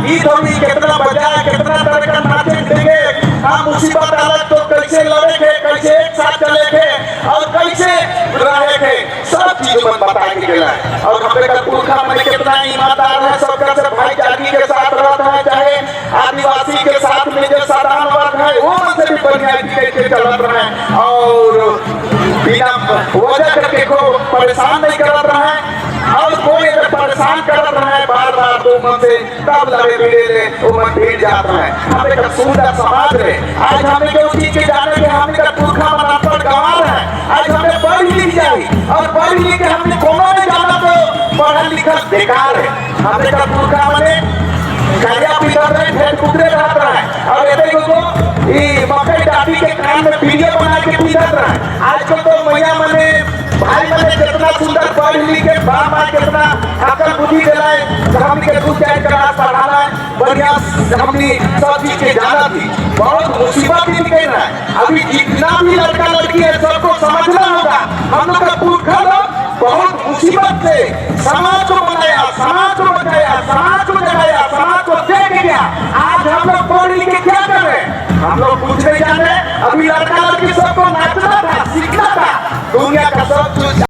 गीत होगी, कितना बजाए, कितना तरह का नाचे देंगे। हाँ, मुसीबत अलग तो कैसे लड़े थे, कैसे एक साथ चले थे और कैसे रहे थे, सब चीज मन बताए के गया है। और हमारे का पुरखा मन कितना ईमानदार है, सबका से भाईचारे के साथ रहता है, चाहे आदिवासी के साथ में जो साधारण वर्ग है वो मन से भी बढ़िया कैसे चलत रहे और बिना वजह करके को परेशान नहीं करत रहे। और कोई अगर परेशान करत रहे बार बार तो मन से तब लड़े भिड़े ले वो मन भीड़ जाता है। हमें का सुंदर समाज है, आज हमें के उसी के जाने के हमें का पुरखा मन अनपढ़ गंवार है। आज हमें पढ़ लिख जाए और पढ़ लिख के हमने कोनो नहीं जाना तो पढ़ा लिखा बेकार है। हमें का पुरखा मने करिया पीटर में फेर कुतरे रहता है और ऐसे को ये मकई डाटी के कान में वीडियो बना के पीटत रहा। आजकल तो मैया मने भाई मने कितना सुंदर पढ़ लिख के बाप माँ कितना अकल बुद्धि दिलाए, हमनी के दूध चाय क्लास पढ़ाना है बढ़िया, हमनी सब चीज के जाना थी। बहुत मुसीबत ही निकल रहा है। अभी जितना भी लड़का लड़की है सबको समझना होगा। हम लोग का पुरखा लोग बहुत मुसीबत से समाज को बनाया, समाज को बचाया, समाज को जगाया, समाज को दे गया। आज हम लोग पढ़ लिख के क्या कर रहे हैं? हम लोग कुछ नहीं जाने। अभी लड़का लड़की सबको नाचना था, सीखना था, दुनिया का सब कुछ